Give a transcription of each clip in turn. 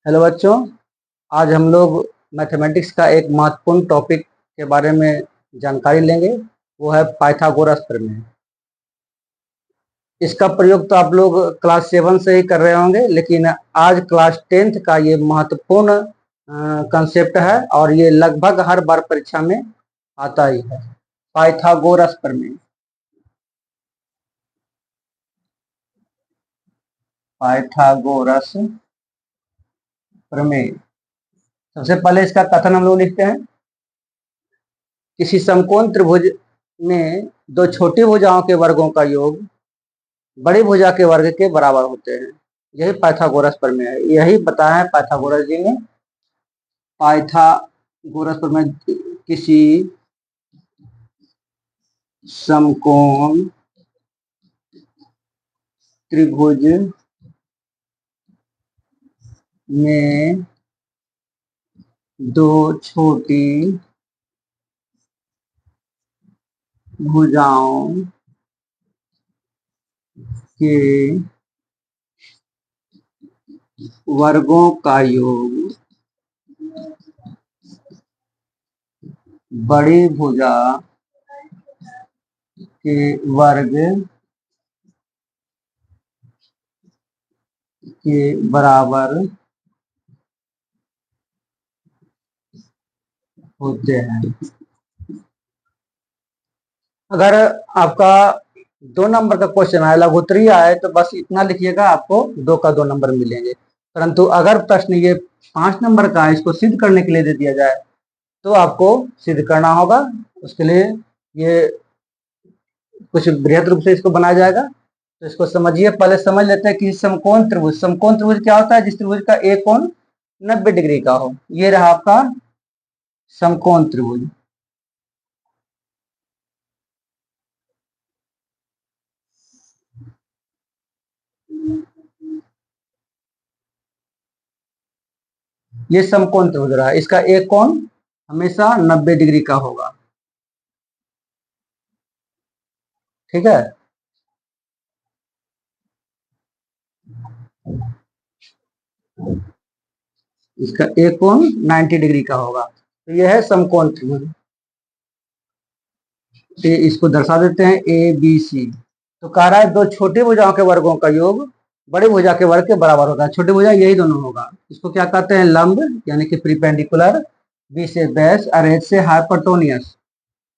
Hello बच्चों, आज हम लोग मैथमेटिक्स का एक महत्वपूर्ण टॉपिक के बारे में जानकारी लेंगे। वो है पाइथागोरस प्रमेय। इसका प्रयोग तो आप लोग क्लास 7 से ही कर रहे होंगे, लेकिन आज क्लास 10th का ये महत्वपूर्ण कंसेप्ट है और ये लगभग हर बार परीक्षा में आता ही है। पाइथागोरस प्रमेय। पाइथागोरस प्रमेय। सबसे पहले इसका कथन हम लोग लिखते हैं। किसी समकोण त्रिभुज में दो छोटी भुजाओं के वर्गों का योग बड़ी भुजा के वर्ग के बराबर होते हैं। यही पाइथागोरस प्रमेय है। यही बताया है पाइथागोरस जी ने। पाइथागोरस प्रमेय किसी समकोण त्रिभुज में दो छोटी भुजाओं के वर्गों का योग बड़ी भुजा के वर्ग के बराबर होते हैं। अगर आपका 2 नंबर का क्वेश्चन आए, लघुत्तरीय आए, तो बस इतना लिखिएगा, आपको 2 का 2 नंबर मिलेंगे। परंतु अगर प्रश्न ये 5 नंबर का है, इसको सिद्ध करने के लिए दे दिया जाए, तो आपको सिद्ध करना होगा। उसके लिए ये कुछ बृहद रूप से इसको बनाया जाएगा। तो इसको समझिए। पहले समझ लेते हैं कि समकोण त्रिभुज। समकोण त्रिभुज क्या होता है? जिस त्रिभुज का एक कोण 90 डिग्री का हो। ये रहा आपका समकोण त्रिभुज। ये समकोण त्रिभुज रहा। इसका एक कोण हमेशा 90 डिग्री का होगा। ठीक है। इसका एक कोण 90 डिग्री का होगा। तो यह है समकोण त्रिभुज। इसको दर्शा देते हैं ए बी सी। तो कह रहा है दो छोटी भुजाओं के वर्गों का योग बड़ी भुजा के वर्ग के बराबर होता है। छोटी भुजा यही दोनों होगा। इसको क्या कहते हैं? लंब, यानी कि प्रीपेंडिकुलर। बी से बेस और एच से हाइपोटेन्यूस।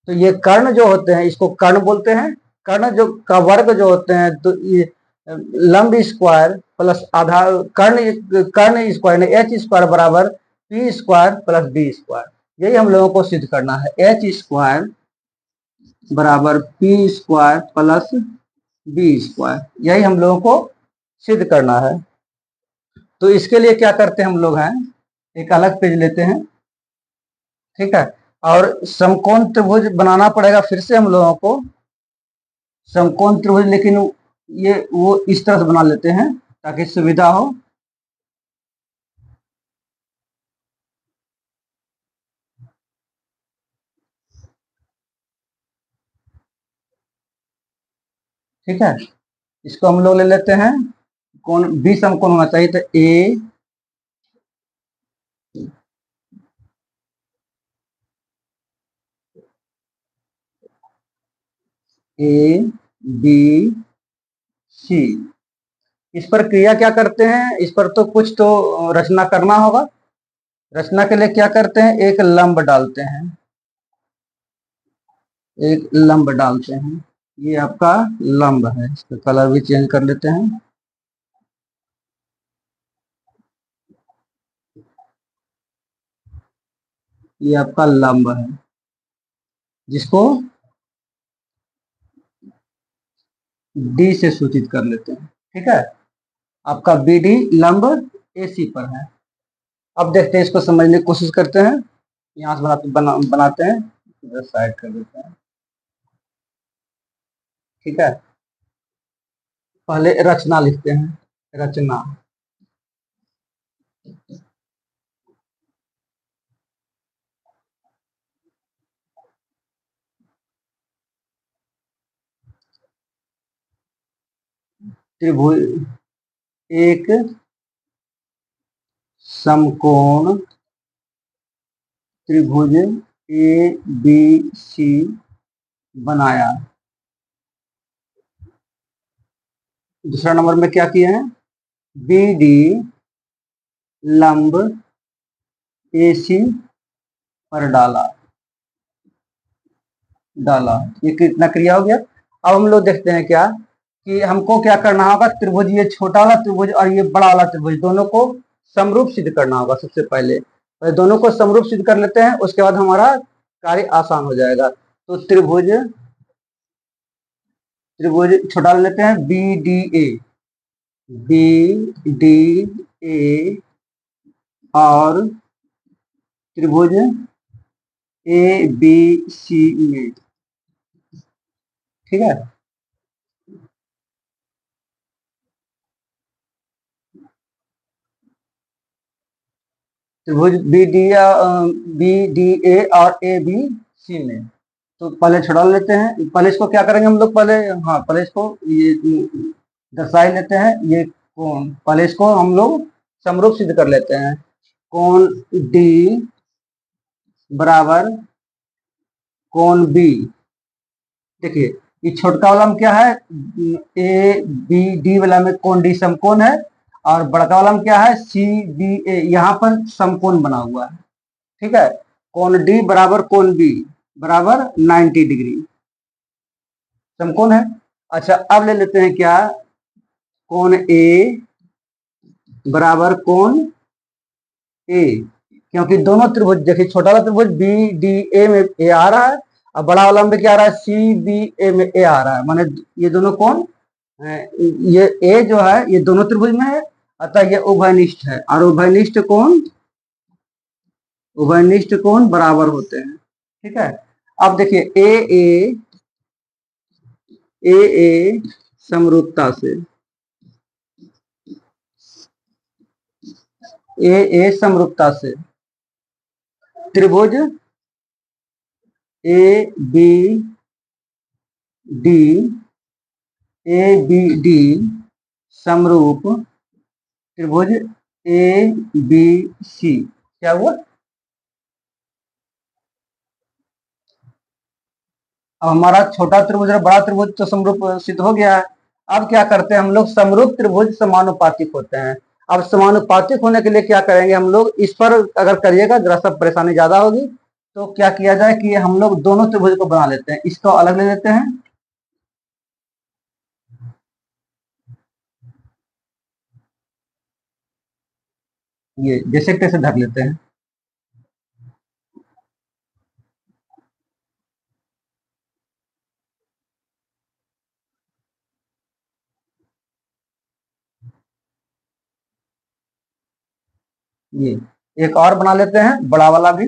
तो ये कर्ण जो होते हैं, इसको कर्ण बोलते हैं। कर्ण जो का वर्ग जो होते हैं, तो ये लंब स्क्वायर प्लस आधार कर्ण कर्ण स्क्वायर एच स्क्वायर बराबर P square plus B square. यही हम लोगों को सिद्ध करना है। एच स्क्वायर बराबर P square plus B square, यही हम लोगों को सिद्ध करना है। तो इसके लिए क्या करते हैं हम लोग हैं, एक अलग पेज लेते हैं। ठीक है। और समकोण त्रिभुज बनाना पड़ेगा फिर से हम लोगों को। समकोण त्रिभुज, लेकिन ये वो इस तरह से बना लेते हैं ताकि सुविधा हो। ठीक है। इसको हम लोग ले लेते हैं। कौन बी समकोण होना चाहिए, तो ए बी सी। इस पर क्रिया क्या करते हैं? इस पर तो कुछ तो रचना करना होगा। रचना के लिए क्या करते हैं? एक लंब डालते हैं। एक लंब डालते हैं। ये आपका लंब है। इसका कलर भी चेंज कर लेते हैं। ये आपका लंब है, जिसको डी से सूचित कर लेते हैं। ठीक है। आपका बी डी लंब ए सी पर है। अब देखते हैं, इसको समझने की कोशिश करते हैं। यहाँ से बनाते हैं। इधर साइड कर देते हैं। ठीक है। पहले रचना लिखते हैं। रचना। त्रिभुज एक समकोण त्रिभुज ए बी सी बनाया। दूसरा नंबर में क्या किए हैं, बी डी लंब ए सी पर डाला। ये कितना क्रिया हो गया। अब हम लोग देखते हैं क्या कि हमको क्या करना होगा, त्रिभुज ये छोटा वाला त्रिभुज और ये बड़ा वाला त्रिभुज दोनों को समरूप सिद्ध करना होगा। सबसे पहले दोनों को समरूप सिद्ध कर लेते हैं, उसके बाद हमारा कार्य आसान हो जाएगा। तो त्रिभुज छोटा लेते हैं बी डी ए, और त्रिभुज ए बी सी में, ठीक है। त्रिभुज बी डी ए और ए बी सी में। तो पहले छुड़ा लेते हैं, पहले इसको क्या करेंगे हम लोग, पहले हाँ पहले इसको ये दर्शा ही लेते हैं। ये कोण पहले इसको हम लोग समरूप सिद्ध कर लेते हैं। कोण डी बराबर कोण बी। देखिए ये छोटका वाला में क्या है, ए बी डी वाला में कोण डी समकोण है, और बड़का वाला में क्या है, सी बी ए, यहाँ पर समकोण बना हुआ है, ठीक है। कोण डी बराबर कोण बी बराबर 90 डिग्री समकोण है। अच्छा अब ले लेते हैं क्या, कोण ए बराबर कोण ए, क्योंकि दोनों त्रिभुज देखिए, छोटा वाला त्रिभुज बी डी ए में ए आ रहा है, और बड़ा वाला में क्या आ रहा है, सी बी ए में ए आ रहा है। माने ये दोनों कोण, ये ए जो है ये दोनों त्रिभुज में है, अतः ये उभयनिष्ठ है, और उभयनिष्ठ कोण बराबर होते हैं, ठीक है। अब देखिए ए समरूपता से, ए समरूपता से त्रिभुज ए बी डी समरूप त्रिभुज ए बी सी। क्या हुआ, अब हमारा छोटा त्रिभुज और बड़ा त्रिभुज तो समरूप सिद्ध हो गया है। अब क्या करते हैं हम लोग, समरूप त्रिभुज समानुपातिक होते हैं। अब समानुपातिक होने के लिए क्या करेंगे हम लोग, इस पर अगर करिएगा जरा सा परेशानी ज्यादा होगी। तो क्या किया जाए कि हम लोग दोनों त्रिभुज को बना लेते हैं, इसको अलग ले लेते हैं। ये जैसे कैसे धर लेते हैं, ये एक और बना लेते हैं बड़ा वाला भी।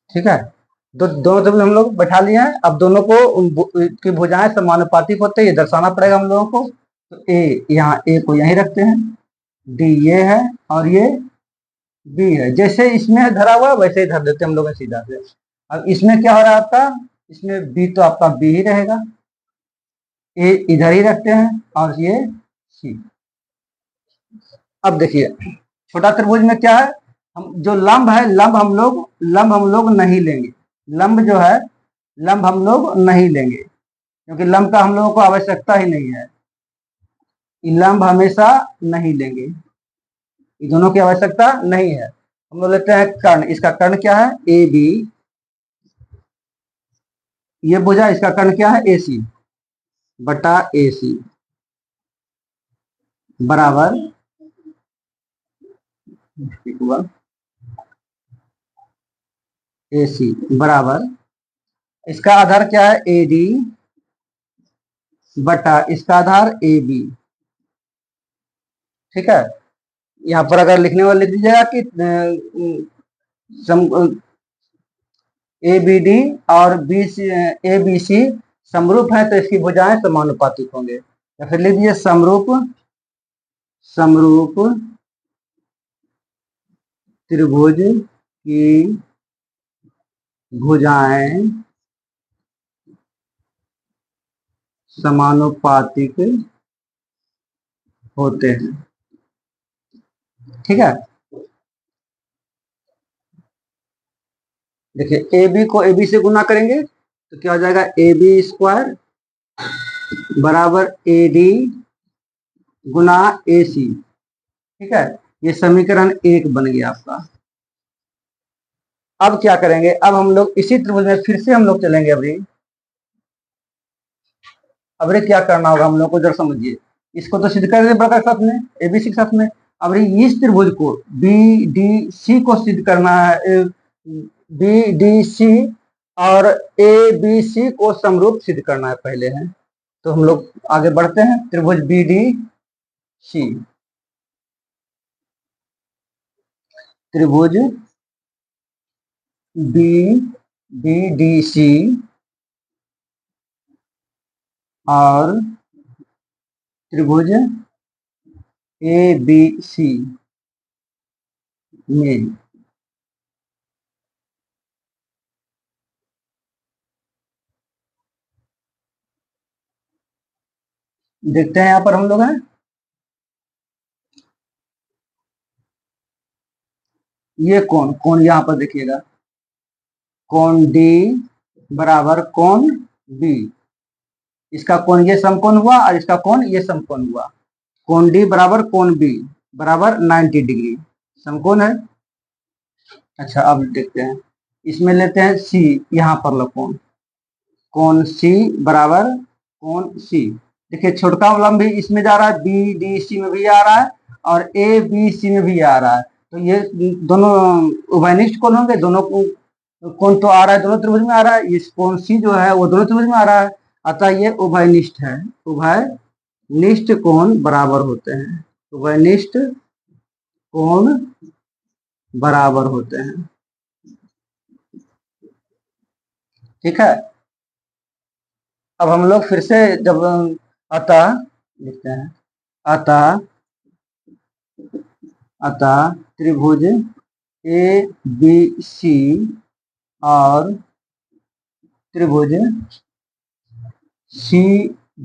ठीक है, दोनों त्रिभुज हम लोग बैठा लिए हैं। अब दोनों को की भुजाएं समानुपातिक होते हैं, ये दर्शाना पड़ेगा हम लोगों को। तो यहाँ ए को यहीं रखते हैं, डी ये है और ये बी है। जैसे इसमें धरा हुआ वैसे ही धर देते हैं हम लोग सीधा से। अब इसमें क्या हो रहा है आपका, इसमें बी तो आपका बी ही रहेगा, ए इधर ही रखते हैं और ये सी। अब देखिए छोटा त्रिभुज में क्या है, हम जो लंब है, लंब हम लोग नहीं लेंगे। लंब जो है, लंब हम लोग नहीं लेंगे, क्योंकि लंब का हम लोगों को आवश्यकता ही नहीं है। लंब हमेशा नहीं लेंगे, ये दोनों की आवश्यकता नहीं है। हम लोग लेते हैं कर्ण, इसका कर्ण क्या है, ए बी। ये भुजा, इसका कर्ण क्या है, ए सी बटा ए सी बराबर ए सी बराबर, इसका आधार क्या है, ए डी बटा इसका आधार ए बी। ठीक है, यहाँ पर अगर लिखने वाले लिख दीजिएगा कि ए बी डी और B C, A B C समरूप है, तो इसकी भुजाएं समानुपातिक होंगे। या फिर लिख दीजिए समरूप त्रिभुज की भुजाएं समानुपातिक होते हैं। ठीक है, देखिए ए बी को ए बी से गुना करेंगे तो क्या हो जाएगा, ए बी स्क्वायर बराबर ए डी गुना ए सी। ठीक है, ये समीकरण 1 बन गया आपका। अब क्या करेंगे, अब हम लोग इसी त्रिभुज में फिर से हम लोग चलेंगे। अब क्या करना होगा हम लोग को, जरा समझिए। इसको तो सिद्ध कर बड़ा साथ में, एबीसी के साथ में। अब इस त्रिभुज को बी डी सी को सिद्ध करना है, बी डी सी और ए बी सी को समरूप सिद्ध करना है पहले है। तो हम लोग आगे बढ़ते हैं। त्रिभुज बी डी सी, त्रिभुज बी बी डी सी और त्रिभुज ए बी सी में देखते हैं, यहाँ पर हम लोग हैं, ये कौन कौन यहाँ पर देखिएगा, कोण डी बराबर कोण बी। इसका कोण ये समकोण हुआ और इसका कोण ये समकोण हुआ। कोण डी बराबर कोण बी बराबर 90 डिग्री समकोण है। अच्छा, अब देखते हैं, इसमें लेते हैं सी, यहाँ पर लो कोण, कोण सी बराबर कोण सी। देखिए छोटका वाला भी इसमें जा रहा है, बी डी सी में भी आ रहा है और ए बी सी में भी आ रहा है। तो ये दोनों उभयनिष्ठ कोण होंगे, दोनों कोण तो आ रहा है, दोनों त्रिभुज में आ रहा है। इस कोण सी जो है वो दोनों त्रिभुज में आ रहा है, अतः ये उभयनिष्ठ है। उभयनिष्ठ कोण बराबर होते हैं, उभयनिष्ठ कोण बराबर होते हैं। ठीक है, अब हम लोग फिर से जब अतः लिखते हैं, अतः अतः त्रिभुज ए बी सी और त्रिभुज सी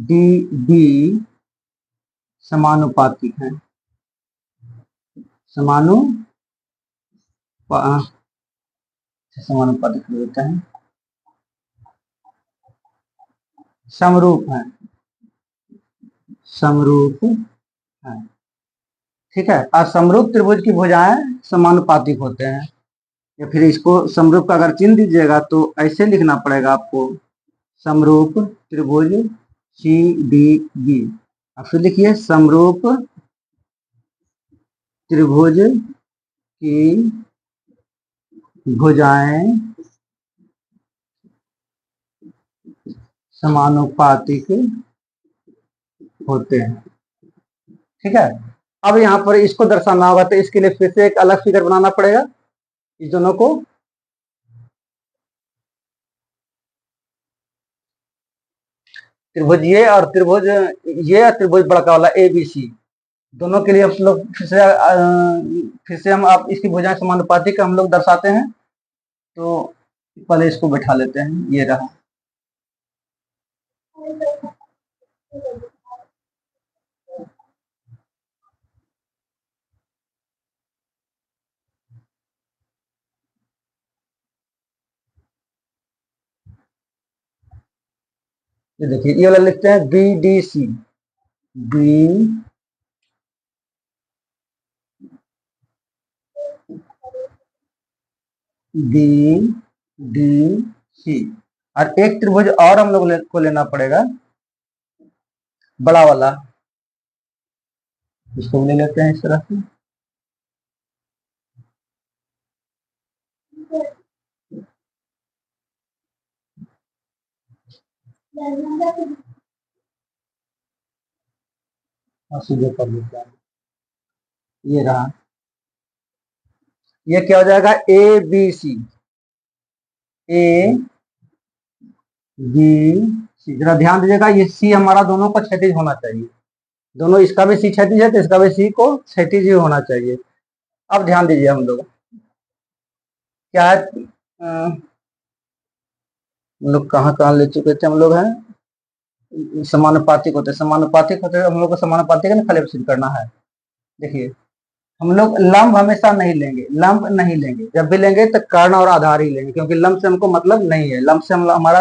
डी बी समानुपातिक हैं। समानुपातिक होते हैं, समरूप है, समरूप है। ठीक है, और समरूप त्रिभुज की भुजाएं समानुपातिक होते हैं। या फिर इसको समरूप का अगर चिन्ह दीजिएगा तो ऐसे लिखना पड़ेगा आपको, समरूप त्रिभुज सी डी बी। और फिर लिखिए समरूप त्रिभुज की भुजाएं समानुपातिक होते हैं। ठीक है, अब यहाँ पर इसको दर्शाना होगा तो इसके लिए फिर से एक अलग फिगर बनाना पड़ेगा इस दोनों को। त्रिभुज ये और त्रिभुज बड़का वाला ए बी सी, दोनों के लिए हम लोग फिर से हम आप इसकी भुजाएं समानुपातिक हम लोग दर्शाते हैं। तो पहले इसको बैठा लेते हैं, ये रहा। ये देखिए, ये वाला लिखते हैं B D C, B D D C. और एक त्रिभुज और हम लोग को लेना पड़ेगा, बड़ा वाला, इसको ले लेते हैं इस तरह से। और सीधे कर लेते हैं, ये रहा। ये क्या हो जाएगा, ए बी सी, ए बी सी। जरा ध्यान दीजिएगा, ये सी हमारा दोनों को क्षैतिज होना चाहिए, दोनों, इसका भी सी क्षैतिज है तो इसका भी सी को क्षैतिज ही होना चाहिए। अब ध्यान दीजिए, हम लोग क्या है, हम लोग कहाँ कहाँ ले चुके थे हम लोग हैं, समानुपातिक होते हैं, समानुपातिक होते हैं, हम लोग को समानुपातिक है ना, खाली सिद्ध करना है। देखिए हम लोग लंब हमेशा नहीं लेंगे, लंब नहीं लेंगे, जब भी लेंगे तो कर्ण और आधार ही लेंगे, क्योंकि लंब से हमको मतलब नहीं है, लंब से हम हमारा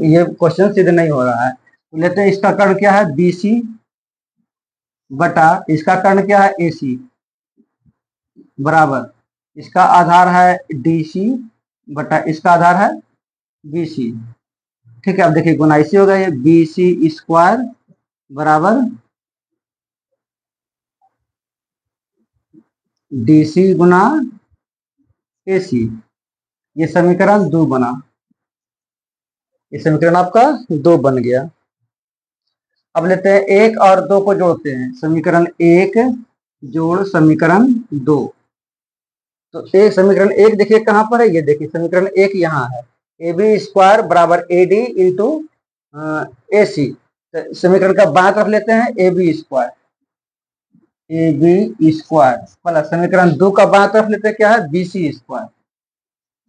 ये क्वेश्चन सिद्ध नहीं हो रहा है। तो लेते हैं इसका कर्ण क्या है, बी सी बटा इसका कर्ण क्या है, ए सी बराबर इसका आधार है डी सी बटा इसका आधार है बी सी। ठीक है, अब देखिए गुना इसी होगा, ये बी सी स्क्वायर बराबर डी सी गुना ए सी। ये समीकरण 2 बना, ये समीकरण आपका 2 बन गया। अब लेते हैं 1 और 2 को जोड़ते हैं, समीकरण 1 जोड़ समीकरण 2। तो एक समीकरण 1 देखिए कहां पर है, ये देखिए समीकरण 1 यहाँ है, ए बी स्क्वायर बराबर ए डी इंटू ए सी। समीकरण का बाएं तरफ लेते हैं A B square, A B square plus समीकरण 2 का बाएं तरफ लेते हैं क्या है, B C square,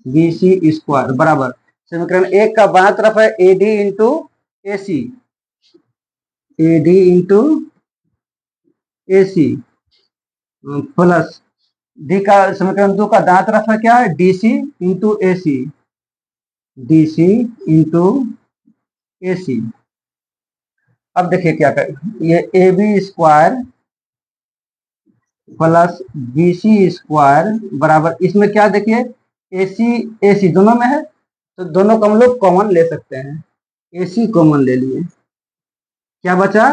B C square बराबर समीकरण 1 का बाएं तरफ है A D into A C, A D into A C plus D का समीकरण 2 का दाएं तरफ है क्या है, D C into A C, D C into A C. अब देखिए क्या करें, ये ए B square plus B C square बराबर इसमें क्या देखिए ए सी दोनों में है, तो दोनों को हम लोग कॉमन ले सकते हैं, ए सी कॉमन ले लिए, क्या बचा,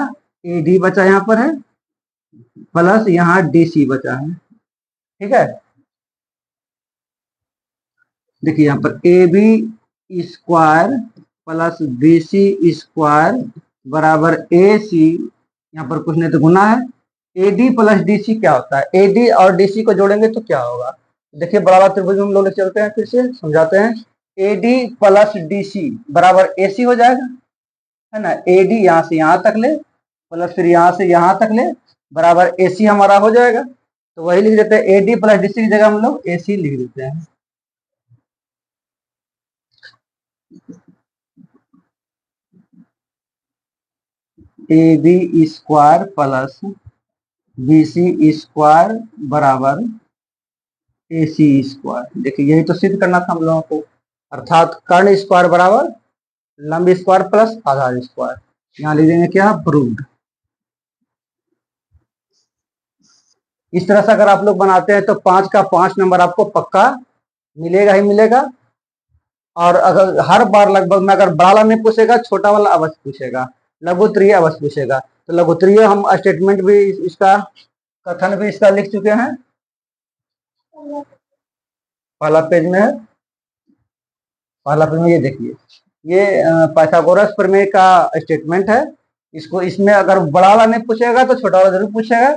ए डी बचा यहाँ पर है प्लस यहाँ डी सी बचा है। ठीक है, देखिए यहाँ पर A B square plus B C square बराबर ए सी, यहाँ पर कुछ नहीं तो गुना है, A D plus D C क्या होता है, ए डी और डी सी को जोड़ेंगे तो क्या होगा, देखिए बराबर त्रिभुज हम लोग चलते हैं, फिर से समझाते हैं। A D plus D C बराबर ए सी हो जाएगा, है ना, ए डी यहाँ से यहाँ तक ले प्लस फिर यहाँ से यहाँ तक ले बराबर ए सी हमारा हो जाएगा। तो वही लिख देते हैं, A D plus D C की जगह हम लोग ए सी लिख देते हैं। A B square plus B C square बराबर ए सी स्क्वायर। देखिए यही तो सिद्ध करना था हम लोगों को, अर्थात कर्ण स्क्वायर बराबर लंब स्क्वायर प्लस आधार स्क्वायर। यहाँ लिख देंगे क्या, प्रूव्ड। इस तरह से अगर आप लोग बनाते हैं तो 5 का 5 नंबर आपको पक्का मिलेगा ही मिलेगा। और अगर हर बार लगभग में अगर बड़ा वाला नहीं पूछेगा, छोटा वाला अवश्य पूछेगा, लघुत्तरीय अवश्य पूछेगा। तो लघुत्तरीय हम स्टेटमेंट भी इसका, कथन भी इसका लिख चुके हैं, पहला पेज में है, पहला पेज में ये देखिए, ये पाइथागोरस प्रमेय का स्टेटमेंट है। इसको इसमें अगर बड़ा वाला नहीं पूछेगा तो छोटा वाला जरूर पूछेगा,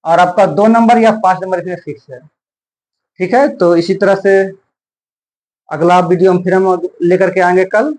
और आपका 2 नंबर या 5 नंबर इसमें फिक्स है। ठीक है, तो इसी तरह से अगला वीडियो हम फिर हम लेकर के आएंगे कल।